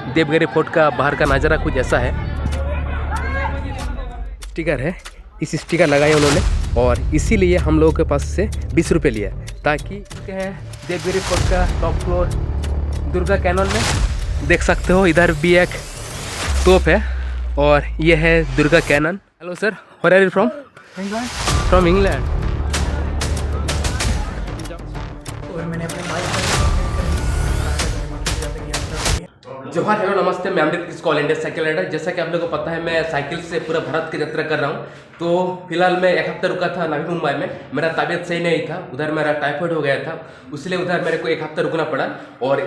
Devgiri fort का बाहर का नज़ारा कुछ ऐसा है। स्टिकर है, इस स्टिकर लगाया उन्होंने और इसीलिए हम लोगों के पास से 20 रुपये लिया ताकि है देवगिरी फोर्ट का टॉप फ्लोर दुर्गा कैनन में देख सकते हो। इधर भी एक तोप है और ये है दुर्गा कैनन। Hello sir, where are you from? England. From England. और मैंने अपने जोहार, हेलो, नमस्ते। मैं अमृत किस ऑल इंडिया साइकिल राइडर। जैसा कि आप लोगों को पता है, मैं साइकिल से पूरा भारत की यात्रा कर रहा हूँ। तो फिलहाल मैं एक हफ्ता रुका था नवी मुंबई में। मेरा तबीयत सही नहीं था, उधर मेरा टाइफाइड हो गया था, इसलिए उधर मेरे को एक हफ्ता रुकना पड़ा। और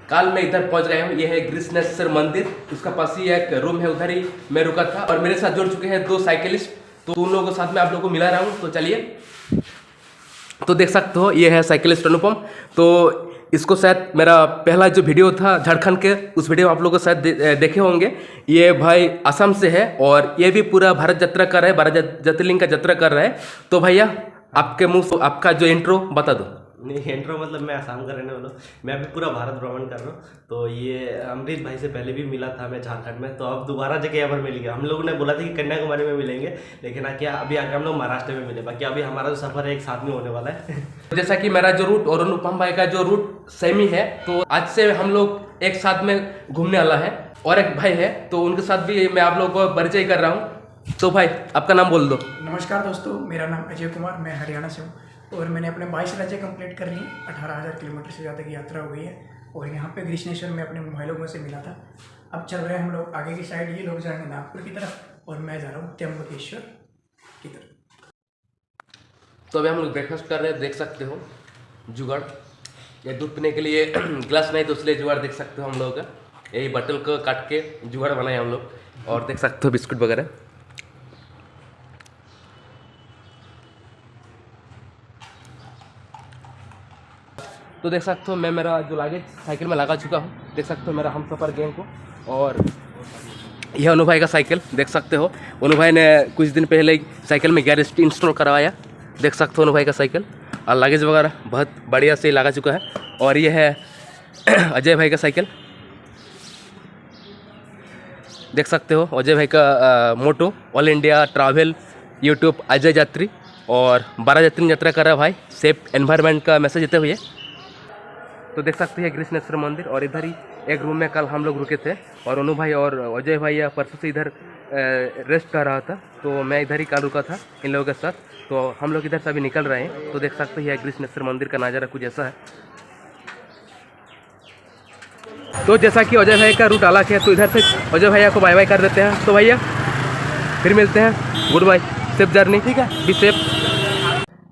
कल मैं इधर पहुंच गया हूँ। ये है ग्रीष्णेश्वर मंदिर, उसका पास ही एक रूम है, उधर ही मैं रुका था। और मेरे साथ जुड़ चुके हैं 2 साइकिलिस्ट, तो उन लोगों के साथ में आप लोगों को मिला रहा हूँ। तो चलिए, तो देख सकते हो ये है साइकिलिस्ट अनुपम। तो इसको शायद मेरा पहला जो वीडियो था झारखंड के, उस वीडियो आप लोगों को शायद देखे होंगे। ये भाई असम से है और ये भी पूरा भारत यात्रा कर रहा है, 12 ज्योतिर्लिंग का यात्रा कर रहा है। तो भैया आपके मुंह से आपका जो इंट्रो बता दो। नहीं, इंट्रो मतलब मैं आसाम का रहने वाला हूँ, मैं अभी पूरा भारत भ्रमण कर रहा हूँ। तो ये अमृत भाई से पहले भी मिला था मैं झारखंड में, तो अब दोबारा जगह यहाँ पर मिल गया। हम लोगों ने बोला था कि कन्याकुमारी में मिलेंगे, लेकिन क्या अभी आकर हम लोग महाराष्ट्र में मिले। बाकी अभी हमारा जो सफर है एक साथ में होने वाला है। जैसा कि मेरा जो रूट और अनुपम भाई का जो रूट सेम ही है, तो आज से हम लोग एक साथ में घूमने वाला है। और एक भाई है, तो उनके साथ भी मैं आप लोगों को परिचय कर रहा हूँ। तो भाई आपका नाम बोल दो। नमस्कार दोस्तों, मेरा नाम अजय कुमार, मैं हरियाणा से हूँ और मैंने अपने 22 राज्य कंप्लीट कर ली। 18,000 किलोमीटर से ज़्यादा की यात्रा हो गई है और यहाँ पे ग्रीष्णेश्वर में अपने भाई लोगों से मिला था। अब चल रहे हैं हम लोग आगे की साइड। ये लोग जाएंगे नागपुर की तरफ और मैं जा रहा हूँ त्र्यंबकेश्वर की तरफ। तो अभी हम लोग ब्रेकफास्ट कर रहे हैं, देख सकते हो जुगाड़। ये दूध पीने के लिए ग्लास नहीं, तो इसलिए जुगाड़ देख सकते हो हम लोगों का। यही बटल को काट के जुगाड़ बनाए हम लोग। और देख सकते हो बिस्कुट वगैरह। तो देख सकते हो मैं मेरा जो लागेज साइकिल में लगा चुका हूँ। देख सकते हो मेरा हम सफ़र गैंग को। और यह अनु भाई का साइकिल देख सकते हो। अनु भाई ने कुछ दिन पहले साइकिल में गियर इंस्टॉल करवाया। देख सकते हो अनु भाई का साइकिल और लागेज वगैरह बहुत बढ़िया से लगा चुका है। और ये है अजय भाई का साइकिल, देख सकते हो। अजय भाई का motto all India travel YouTube Ajay Yatri. और 12 ज्योतिर्लिंग यात्रा कर रहा है भाई, सेफ एनवायरनमेंट का मैसेज देते हुए। तो देख सकते हैं ग्रीष्णेश्वर मंदिर। और इधर ही एक रूम में कल हम लोग रुके थे और अनु भाई और अजय भाई या परसों से इधर रेस्ट कर रहा था, तो मैं इधर ही कल रुका था इन लोगों के साथ। तो हम लोग इधर से अभी निकल रहे हैं। तो देख सकते हैं ग्रीष्णेश्वर मंदिर का नज़ारा कुछ ऐसा है। तो जैसा कि अजय भाई का रूट अलग है, तो इधर से अजय भैया को बाय बाय कर देते हैं। तो भैया फिर मिलते हैं, गुड बाय, सेफ जर्नी, ठीक है, बी सेफ।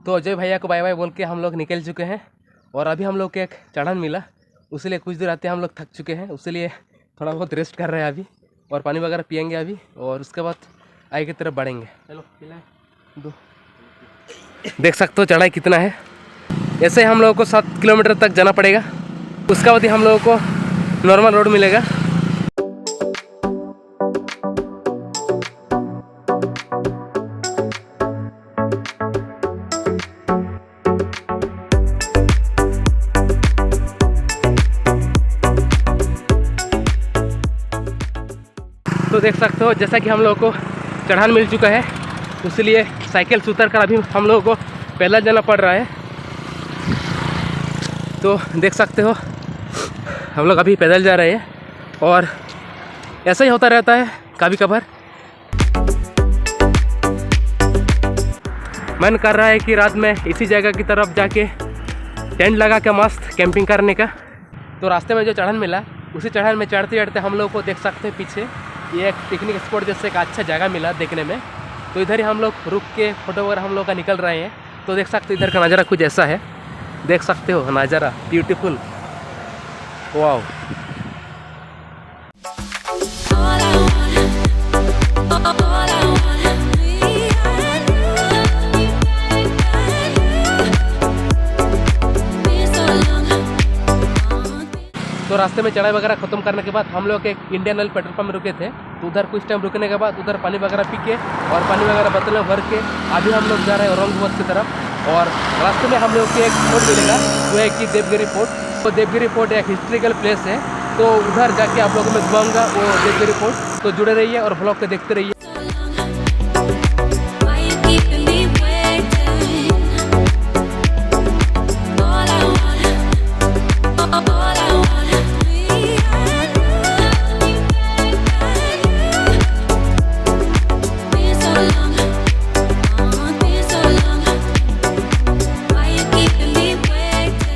तो अजय भैया को बाय बाय बोल के हम लोग निकल चुके हैं। और अभी हम लोग को एक चढ़ान मिला, उसीलिए कुछ दूर आते हम लोग थक चुके हैं, उसीलिए थोड़ा बहुत रेस्ट कर रहे हैं अभी। और पानी वगैरह पियेंगे अभी और उसके बाद आगे की तरफ बढ़ेंगे। चलो पिलाएं दो। देख सकते हो चढ़ाई कितना है। ऐसे हम लोगों को 7 किलोमीटर तक जाना पड़ेगा, उसका बाद ही हम लोगों को नॉर्मल रोड मिलेगा। तो देख सकते हो जैसा कि हम लोगों को चढ़ान मिल चुका है, इसलिए साइकिल से उतर कर अभी हम लोगों को पैदल जाना पड़ रहा है। तो देख सकते हो हम लोग अभी पैदल जा रहे हैं और ऐसा ही होता रहता है कभी कभार। मन कर रहा है कि रात में इसी जगह की तरफ जाके टेंट लगा के मस्त कैंपिंग करने का। तो रास्ते में जो चढ़ान मिला, उसी चढ़ान में चढ़ते चढ़ते हम लोग को देख सकते हैं पीछे ये एक पिकनिक स्पॉट जैसे एक अच्छा जगह मिला देखने में। तो इधर ही हम लोग रुक के फोटो वगैरह हम लोग का निकल रहे हैं। तो देख सकते हो इधर का नज़ारा कुछ ऐसा है, देख सकते हो नज़ारा ब्यूटीफुल, वाओ। तो रास्ते में चढ़ाई वगैरह खत्म करने के बाद हम लोग एक इंडियन ऑयल पेट्रोल पंप में रुके थे। तो उधर कुछ टाइम रुकने के बाद उधर पानी वगैरह पी के और पानी वगैरह बोतल में भर के अभी हम लोग जा रहे हैं औरंगाबाद की तरफ। और रास्ते में हम लोग को एक फोर्ट मिलेगा, वो है कि देवगिरी फोर्ट। तो देवगिरी फोर्ट एक हिस्ट्रिकल प्लेस है तो उधर जाके आप लोगों को मैं घुमाऊँगा वो देवगिरी फोर्ट। तो जुड़े रहिए और ब्लॉग को देखते रहिए। Why you keeping me waiting? All I want, me and you. Been so long, been so long. Why you keeping me waiting?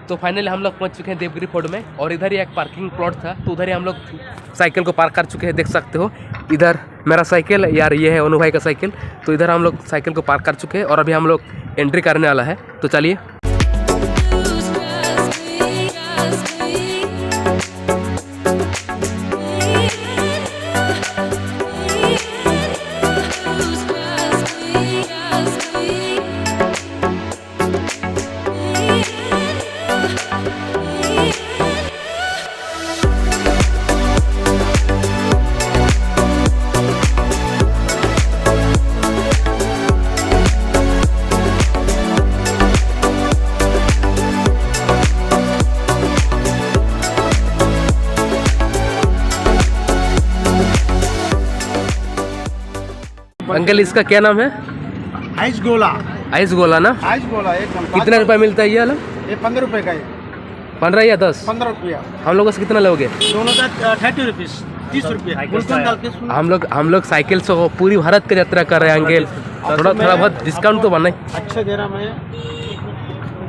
तो फाइनली हम लोग पहुंच चुके हैं देवगिरी फोर्ट में, और इधर ही एक पार्किंग प्लॉट था, तो उधर ही हम लोग साइकिल को पार्क कर चुके हैं। देख सकते हो इधर मेरा साइकिल, यार ये है अनु भाई का साइकिल। तो इधर हम लोग साइकिल को पार्क कर चुके हैं और अभी हम लोग एंट्री करने वाला है। तो चलिए। Just me. अंकल इसका क्या नाम है? आइस गोला। आइस गोला ना? आइस गोला एकदम। कितने रुपए मिलता है ये वाला? ये 15 रुपए का है। 15 या 10? 15 रुपया। हम लोगों से कितना लोगे? दोनों का 30 रुपीज, 30 रुपया। गुलकंद डाल के सुनो। हम लोग साइकिल से पूरी भारत की यात्रा कर रहे हैं अंकल। थोड़ा बहुत डिस्काउंट तो बनाए। अच्छा दे रहा मैं।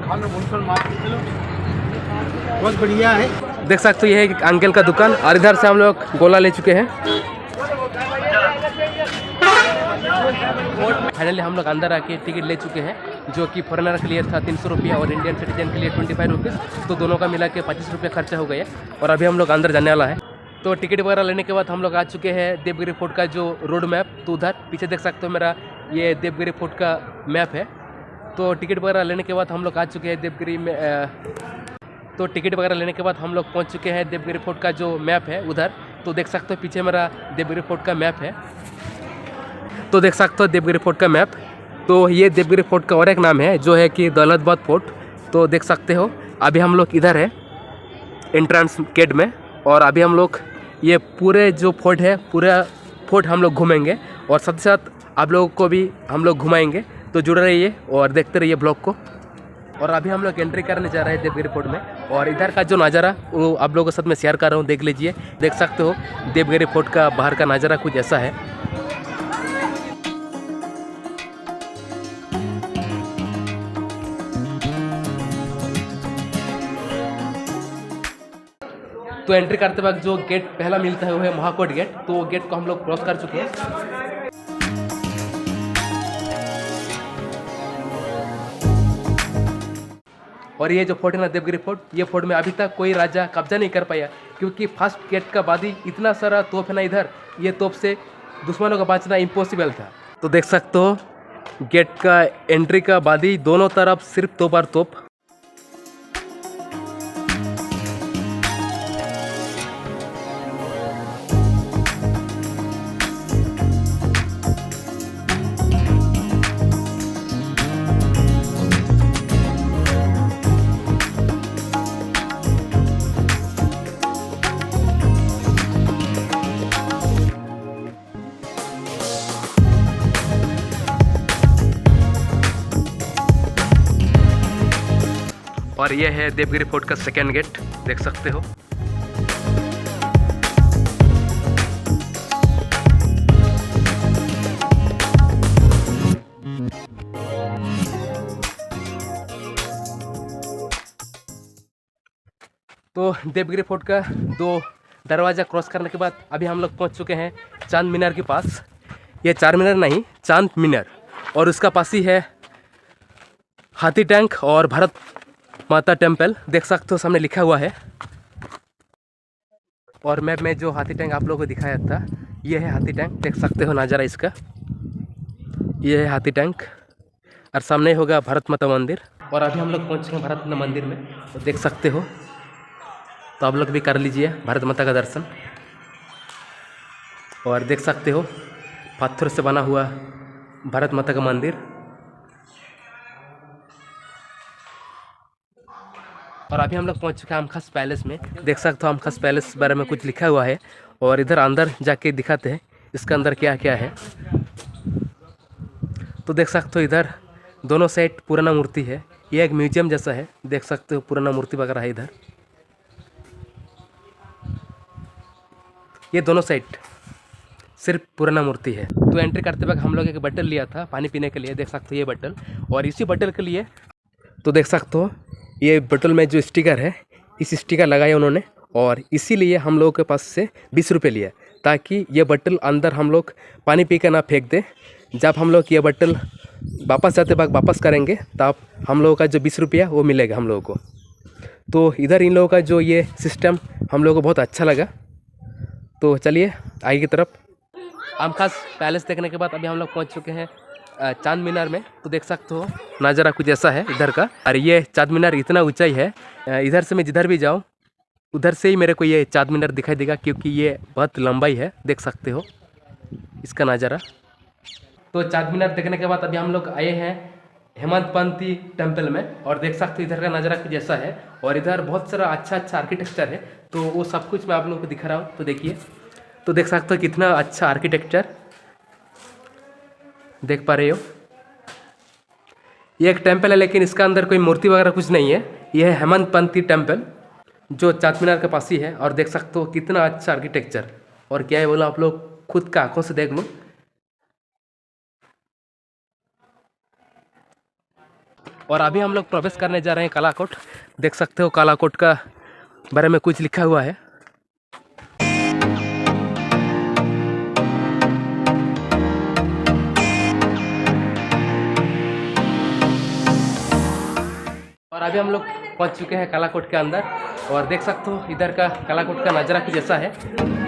खा लो गुलकंद मार के लो। बहुत बढ़िया है। देख सकते हो ये है अंकल का दुकान, और इधर से हम लोग गोला ले चुके हैं। फाइनली हम लोग अंदर आके टिकट ले चुके हैं, जो कि फॉरेनर के लिए था 300 रुपया और इंडियन सिटीजन के लिए 25 रुपीज़। तो दोनों का मिला के 25 रुपया खर्चा हो गया, और अभी हम लोग अंदर जाने वाला है। तो टिकट वगैरह लेने के बाद हम लोग आ चुके हैं देवगिरी फोर्ट का जो रोड मैप। तो उधर पीछे देख सकते हो मेरा ये देवगिरी फोर्ट का मैप है। तो टिकट वगैरह लेने के बाद हम लोग आ चुके हैं देवगिरी में। तो टिकट वगैरह लेने के बाद हम लोग पहुंच चुके हैं देवगिरी फोर्ट का जो मैप है उधर। तो देख सकते हो पीछे मेरा देवगिरी फोर्ट का मैप है। तो देख सकते हो देवगिरी फोर्ट का मैप। तो ये देवगिरी फोर्ट का और एक नाम है जो है कि दौलताबाद फोर्ट। तो देख सकते हो अभी हम लोग इधर है एंट्रेंस गेट में, और अभी हम लोग ये पूरे जो फोर्ट है पूरा फोर्ट हम लोग घूमेंगे, और साथ ही साथ आप लोगों को भी हम लोग घुमाएंगे। तो जुड़े रहिए और देखते रहिए ब्लॉग को। और अभी हम लोग एंट्री करने जा रहे हैं देवगिरी फोर्ट में, और इधर का जो नज़ारा वो आप लोगों के साथ मैं शेयर कर रहा हूँ, देख लीजिए। देख सकते हो देवगिरी फोर्ट का बाहर का नज़ारा कुछ ऐसा है। तो एंट्री करते वक्त जो गेट पहला मिलता है वो है महाकोट गेट। तो वो गेट को हम लोग क्रॉस कर चुके हैं। और ये जो फोर्ट है ना देवगिरी फोर्ट, ये फोर्ट में अभी तक कोई राजा कब्जा नहीं कर पाया, क्योंकि फर्स्ट गेट का बाद ही इतना सारा तोप है ना इधर, ये तोप से दुश्मनों का बचना इम्पॉसिबल था। तो देख सकते हो गेट का एंट्री का बाद ही दोनों तरफ सिर्फ तोप और तोप। और ये है देवगिरी फोर्ट का सेकेंड गेट, देख सकते हो। तो देवगिरी फोर्ट का 2 दरवाज़ा क्रॉस करने के बाद अभी हम लोग पहुंच चुके हैं चांद मीनार के पास। ये चार मीनार नहीं, चांद मीनार, और उसका पास ही है हाथी टैंक और भारत माता टेम्पल। देख सकते हो सामने लिखा हुआ है। और मैप में जो हाथी टैंक आप लोगों को दिखाया था, ये है हाथी टैंक। देख सकते हो नज़ारा इसका, ये है हाथी टैंक, और सामने होगा भारत माता मंदिर। और अभी हम लोग पहुँच चुके हैं भारत माता मंदिर में, तो देख सकते हो। तो आप लोग भी कर लीजिए भारत माता का दर्शन। और देख सकते हो पत्थर से बना हुआ भारत माता का मंदिर। और अभी हम लोग पहुंच चुके हैं आमखास पैलेस में। देख सकते हो आमखास पैलेस बारे में कुछ लिखा हुआ है और इधर अंदर जाके दिखाते हैं इसके अंदर क्या क्या है। तो देख सकते हो इधर दोनों साइड पुराना मूर्ति है, ये एक म्यूजियम जैसा है, देख सकते हो पुराना मूर्ति वगैरह है इधर। ये दोनों साइड सिर्फ पुराना मूर्ति है। तो एंट्री करते वक्त हम लोग एक बटल लिया था पानी पीने के लिए, देख सकते हो ये बटल। और इसी बटल के लिए तो देख सकते हो ये बटल में जो स्टिकर है, इस स्टिकर लगाया उन्होंने और इसीलिए हम लोगों के पास से 20 रुपये लिया, ताकि ये बटल अंदर हम लोग पानी पी कर ना फेंक दे। जब हम लोग ये बटल वापस जाते वक्त वापस करेंगे तब हम लोगों का जो 20 रुपया वो मिलेगा हम लोगों को। तो इधर इन लोगों का जो ये सिस्टम हम लोगों को बहुत अच्छा लगा। तो चलिए आगे की तरफ। आमखास पैलेस देखने के बाद अभी हम लोग पहुंच चुके हैं चांद मीनार में। तो देख सकते हो नज़ारा कुछ ऐसा है इधर का। और ये चांद मीनार इतना ऊंचाई है, इधर से मैं जिधर भी जाऊं उधर से ही मेरे को ये चांद मीनार दिखाई देगा, क्योंकि ये बहुत लंबाई है। देख सकते हो इसका नज़ारा। तो चांद मीनार देखने के बाद अभी हम लोग आए हैं हेमंतपंथी टेम्पल में और देख सकते हो इधर का नज़ारा कुछ ऐसा है। और इधर बहुत सारा अच्छा आर्किटेक्चर है, तो वो सब कुछ मैं आप लोगों को दिखा रहा हूँ। तो देखिए, तो देख सकते हो कितना अच्छा आर्किटेक्चर देख पा रहे हो। ये एक टेम्पल है लेकिन इसका अंदर कोई मूर्ति वगैरह कुछ नहीं है। यह है हेमंतपंथी टेम्पल जो चांद मीनार के पास ही है। और देख सकते हो कितना अच्छा आर्किटेक्चर, और क्या है बोला आप लोग खुद का आंखों से देख लो। और अभी हम लोग प्रवेश करने जा रहे हैं कालाकोट। देख सकते हो कालाकोट का बारे में कुछ लिखा हुआ है। और अभी हम लोग पहुंच चुके हैं कालाकोट के अंदर और देख सकते हो इधर का कालाकोट का नज़ारा कुछ ऐसा है।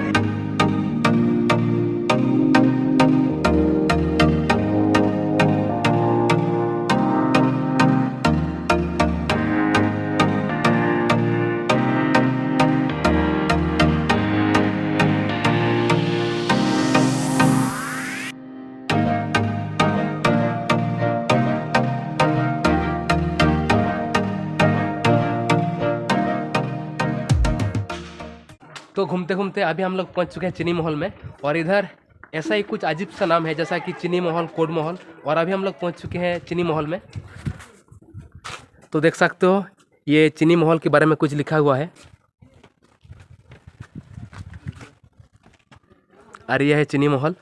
तो घूमते घूमते अभी हम लोग पहुंच चुके हैं चीनी महल में। और इधर ऐसा ही कुछ अजीब सा नाम है जैसा कि चीनी महल, कोड महल। और अभी हम लोग पहुंच चुके हैं चीनी महल में। तो देख सकते हो ये चीनी महल के बारे में कुछ लिखा हुआ है। और यह है चीनी महल।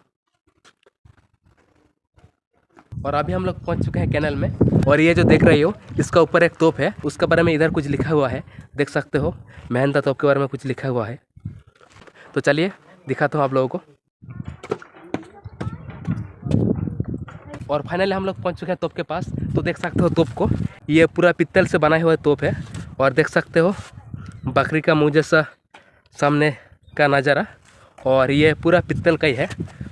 और अभी हम लोग पहुंच चुके हैं कैनल में। और ये जो देख रही हो इसका ऊपर एक तोप है, उसके बारे में इधर कुछ लिखा हुआ है। देख सकते हो मेहनता तोप के बारे में कुछ लिखा हुआ है। तो चलिए दिखाता हूँ आप लोगों को। और फाइनली हम लोग पहुंच चुके हैं तोप के पास। तो देख सकते हो तोप को, ये पूरा पित्तल से बना हुआ तोप है। और देख सकते हो बकरी का मुंह जैसा सामने का नज़ारा। और ये पूरा पित्तल का ही है,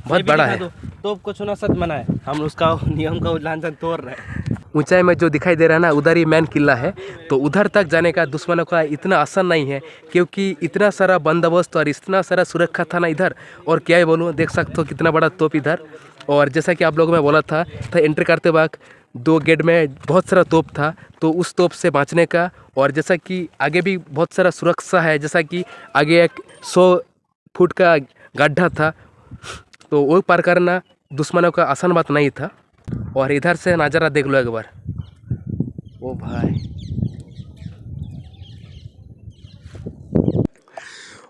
बहुत बड़ा है। तोप को छूना सच मना है, हम उसका नियम का उल्लंघन तोड़ रहे हैं। ऊंचाई में जो दिखाई दे रहा है ना, उधर ही मैन किला है। तो उधर तक जाने का दुश्मनों का इतना आसान नहीं है, क्योंकि इतना सारा बंदोबस्त और इतना सारा सुरक्षा था ना इधर। और क्या है बोलूँ, देख सकते हो कितना बड़ा तोप इधर। और जैसा कि आप लोगों में बोला था एंट्री करते वक्त 2 गेट में बहुत सारा तोप था, तो उस तोप से बचने का। और जैसा कि आगे भी बहुत सारा सुरक्षा है, जैसा कि आगे एक 100 फुट का गड्ढा था, तो वो पार करना दुश्मनों का आसान बात नहीं था। और इधर से नज़ारा देख लो एक बार, ओ भाई।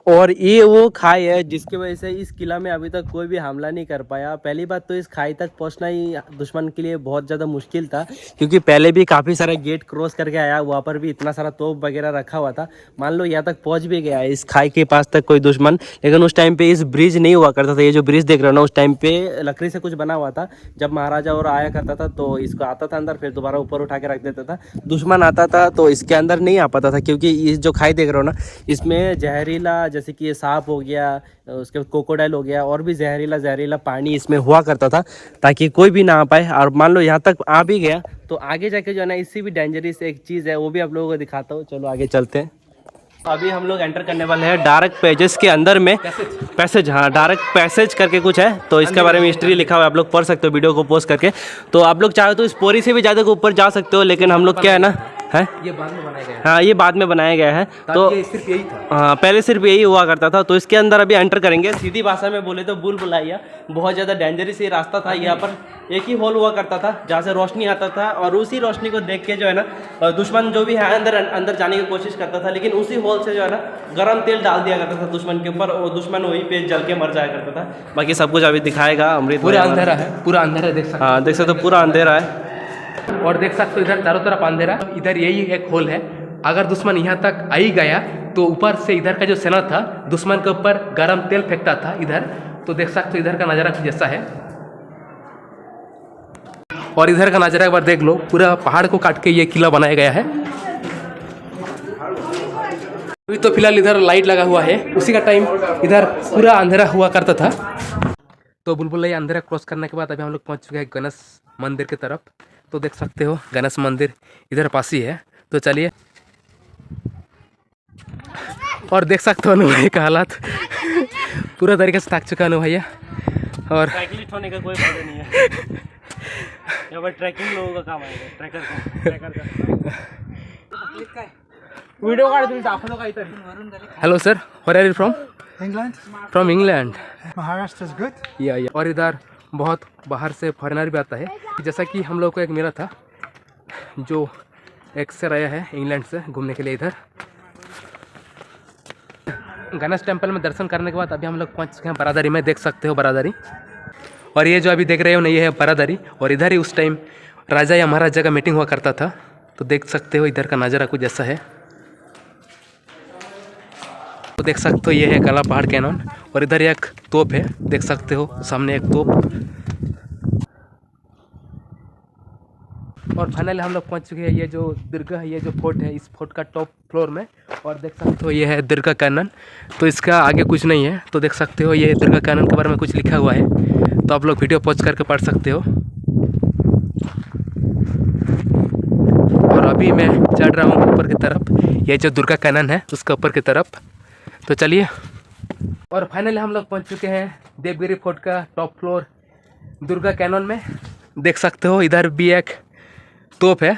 और ये वो खाई है जिसकी वजह से इस किला में अभी तक कोई भी हमला नहीं कर पाया। पहली बात तो इस खाई तक पहुंचना ही दुश्मन के लिए बहुत ज़्यादा मुश्किल था, क्योंकि पहले भी काफ़ी सारे गेट क्रॉस करके आया, वहाँ पर भी इतना सारा तोप वगैरह रखा हुआ था। मान लो यहाँ तक पहुँच भी गया इस खाई के पास तक कोई दुश्मन, लेकिन उस टाइम पे इस ब्रिज नहीं हुआ करता था। ये जो ब्रिज देख रहे हो ना, उस टाइम पे लकड़ी से कुछ बना हुआ था। जब महाराजा और आया करता था तो इसको आता था अंदर, फिर दोबारा ऊपर उठा के रख देता था। दुश्मन आता था तो इसके अंदर नहीं आ पाता था, क्योंकि ये जो खाई देख रहे हो ना, इसमें जहरीला, जैसे कि ये सांप हो गया, उसके क्रोकोडाइल हो गया, और भी जहरीला पानी इसमें हुआ करता था, ताकि कोई भी ना आ पाए। और मान लो यहाँ तक आ भी गया तो आगे जाके जो है ना, इससे भी डेंजरस एक चीज़ है, वो भी आप लोगों को दिखाता हूँ। चलो आगे चलते हैं। अभी हम लोग एंटर करने वाले हैं डार्क पैसेज के अंदर में। पैसेज, हाँ, डार्क पैसेज करके कुछ है, तो इसके बारे में हिस्ट्री लिखा हुआ है, आप लोग पढ़ सकते हो वीडियो को पॉज करके। तो आप लोग चाहे तो इस पोरी से भी ज़्यादा ऊपर जा सकते हो, लेकिन हम लोग क्या है ना, है। ये बाद में बनाया गया है। हाँ, ये बाद में बनाया गया है। तो ये सिर्फ यही था। हाँ, पहले सिर्फ यही हुआ करता था। तो इसके अंदर अभी एंटर करेंगे। सीधी भाषा में बोले तो बुलबुलाइया बहुत ज़्यादा डेंजरस ये रास्ता था। यहाँ पर एक ही होल हुआ करता था जहाँ से रोशनी आता था, और उसी रोशनी को देख के जो है ना दुश्मन जो भी है अंदर जाने की कोशिश करता था, लेकिन उसी होल से जो है ना गर्म तेल डाल दिया करता था दुश्मन के ऊपर, और दुश्मन वहीं पे जल के मर जाया करता था। बाकी सब कुछ अभी दिखाएगा अमृत। पूरा अंधेरा है, पूरा अंधेरा देख सकते हाँ, देख सकते हो पूरा अंधेरा है। हो। और देख सकते हो इधर चारों तरफ अंधेरा, इधर यही एक होल है। अगर दुश्मन यहाँ तक आ ही गया तो ऊपर से इधर का जो सेना था दुश्मन के ऊपर गर्म तेल फेंकता था इधर। तो देख सकते हो इधर का नज़ारा कुछ जैसा है, और इधर का नज़ारा एक बार देख लो। पूरा पहाड़ को काट के ये किला बनाया गया है। अभी तो फिलहाल इधर लाइट लगा हुआ है, उसी का टाइम इधर पूरा अंधेरा हुआ करता था। तो बुलबुलैया अंधेरा क्रॉस करने के बाद अभी हम लोग पहुंच चुके हैं गणेश मंदिर की तरफ। तो देख सकते हो गणेश मंदिर इधर पास ही है। तो चलिए, और देख सकते हो अनु भाई का हालात पूरा तरीके से थक चुका अनु भैया। और साइकिलिस्ट होने का कोई फायदा नहीं है। यहाँ पर ट्रैकिंग लोगों का काम आएगा, ट्रैकर का। Video hello sir, where are you from? England. From England. Maharashtra is good. या और इधर बहुत बाहर से फॉरेनर भी आता है। जैसा कि हम लोग को एक मिला था जो एक सर आया है इंग्लैंड से घूमने के लिए इधर। गणेश टेम्पल में दर्शन करने के बाद अभी हम लोग पहुंच चुके हैं बरादरी में। देख सकते हो बरादरी, और ये जो अभी देख रहे हो ना ये है बरादरी, और इधर ही उस टाइम राजा या महाराजा का मीटिंग हुआ करता था। तो देख सकते हो इधर का नज़ारा कुछ जैसा है। तो देख सकते हो ये है काला पहाड़ कैनन, और इधर एक तोप है, देख सकते हो सामने एक तोप। और फाइनली हम लोग पहुंच चुके हैं ये जो दुर्गा है, ये जो फोर्ट है, इस फोर्ट का टॉप फ्लोर में। और देख सकते हो ये है दुर्गा कैनन। तो इसका आगे कुछ नहीं है। तो देख सकते हो ये दुर्गा कैनन के बारे में कुछ लिखा हुआ है, तो आप लोग वीडियो पॉज करके पढ़ सकते हो। और अभी मैं चढ़ रहा हूँ ऊपर की तरफ, ये जो दुर्गा कैनन है उसका ऊपर की तरफ। तो चलिए, और फाइनली हम लोग पहुंच चुके हैं देवगिरी फोर्ट का टॉप फ्लोर दुर्गा कैनन में। देख सकते हो इधर भी एक तोप है,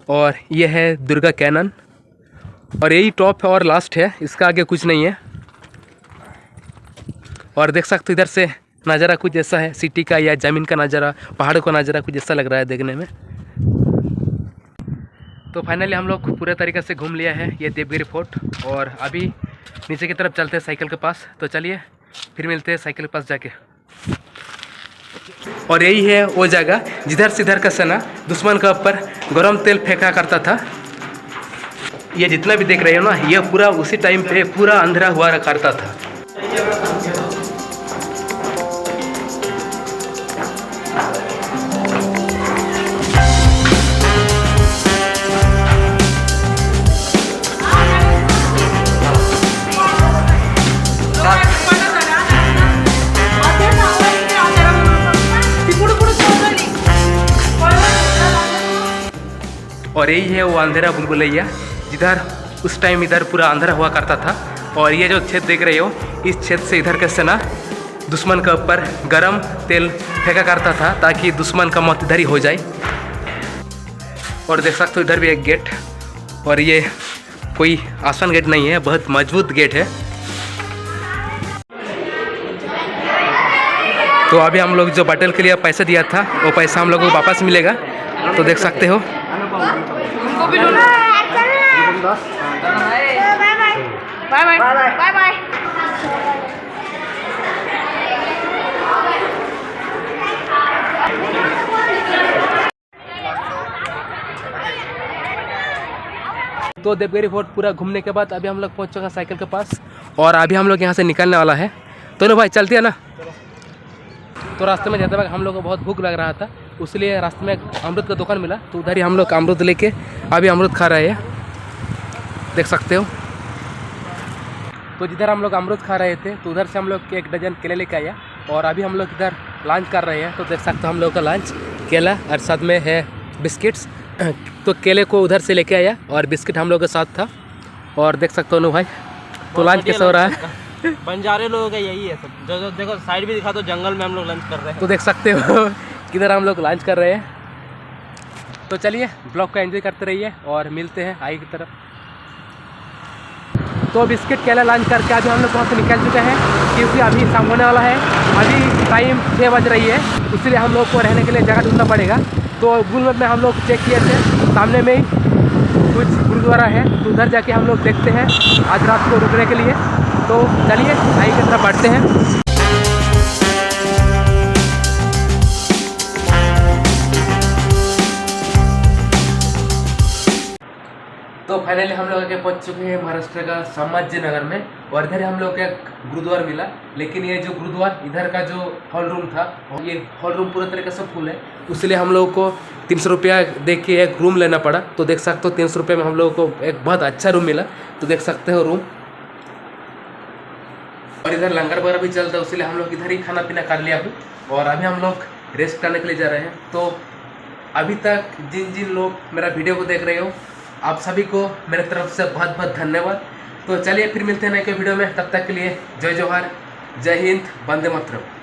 और ये है दुर्गा कैनन, और यही टॉप है और लास्ट है, इसका आगे कुछ नहीं है। और देख सकते हो इधर से नज़ारा कुछ ऐसा है, सिटी का या ज़मीन का नज़ारा, पहाड़ों का नज़ारा कुछ ऐसा लग रहा है देखने में। तो फाइनली हम लोग पूरे तरीके से घूम लिया है ये देवगिरी फोर्ट, और अभी नीचे की तरफ चलते हैं साइकिल के पास। तो चलिए फिर मिलते हैं साइकिल के पास जाके। और यही है वो जगह जिधर से इधर का सेना दुश्मन के ऊपर गरम तेल फेंका करता था। ये जितना भी देख रहे हो ना, ये पूरा उसी टाइम पे पूरा अंधेरा हुआ करता था। और यही है वो अंधेरा बुलबुलैया जिधर उस टाइम इधर पूरा अंधेरा हुआ करता था। और ये जो छेद देख रहे हो, इस छेद से इधर का सेना दुश्मन के ऊपर गरम तेल फेंका करता था ताकि दुश्मन का मौत इधर ही हो जाए। और देख सकते हो इधर भी एक गेट, और ये कोई आसान गेट नहीं है, बहुत मजबूत गेट है। तो अभी हम लोग जो बटल के लिए पैसा दिया था वो पैसा हम लोग को वापस मिलेगा। तो देख सकते हो बाय बाय। तो देवगिरी फोर्ट पूरा घूमने के बाद अभी हम लोग पहुंच चुके हैं साइकिल के पास, और अभी हम लोग यहाँ से निकलने वाला है। तो ना भाई चलती है ना। तो रास्ते में जाते वक्त हम लोग को बहुत भूख लग रहा था, इसलिए रास्ते में एक अमरूद का दुकान मिला, तो उधर ही हम लोग अमरूद लेके अभी अमरूद खा रहे हैं, देख सकते हो। तो जिधर हम लोग अमरूद खा रहे थे तो उधर से हम लोग 1 डजन केले लेके आया, और अभी हम लोग इधर लंच कर रहे हैं। तो देख सकते हो हम लोग का लंच केला और साथ में है बिस्किट्स। तो केले को उधर से लेके आया और बिस्किट हम लोग के साथ था, और देख सकते हो नु भाई। तो लंच कैसा हो रहा है? बंजारे लोगों का यही है सब। जो देखो साइड भी दिखा, तो जंगल में हम लोग लंच कर रहे हैं। तो देख सकते हो किधर हम लोग लंच कर रहे हैं। तो चलिए ब्लॉग को एंजॉय करते रहिए और मिलते हैं आगे की तरफ। तो बिस्किट केला लंच करके अभी हम लोग वहाँ से निकल चुके हैं क्योंकि अभी शाम होने वाला है। अभी टाइम 6 बज रही है, इसलिए हम लोग को रहने के लिए जगह ढूंढना पड़ेगा। तो गूगल मैप में हम लोग चेक किए थे, सामने में ही कुछ गुरुद्वारा है, तो उधर जाके हम लोग देखते हैं आज रात को रुकने के लिए। तो चलिए आगे की तरफ बढ़ते हैं। तो फाइनली हम लोग आगे पहुंच चुके हैं महाराष्ट्र का संभाजी नगर में, और इधर हम लोग को एक गुरुद्वारा मिला। लेकिन ये जो गुरुद्वारा इधर का जो हॉल रूम था, ये हॉल रूम पूरे तरीके से फुल है, इसलिए हम लोग को 300 रुपया दे के एक रूम लेना पड़ा। तो देख सकते हो 300 रुपये में हम लोग को एक बहुत अच्छा रूम मिला। तो देख सकते हो रूम, और इधर लंगर वगैरह भी चलता है, इसलिए हम लोग इधर ही खाना पीना कर लिया हूँ। और अभी हम लोग रेस्ट करने के लिए जा रहे हैं। तो अभी तक जिन जिन लोग मेरा वीडियो को देख रहे हो, आप सभी को मेरे तरफ से बहुत बहुत धन्यवाद। तो चलिए फिर मिलते हैं नए के वीडियो में, तब तक के लिए जय जोहार, जय हिंद, वंदे मातरम।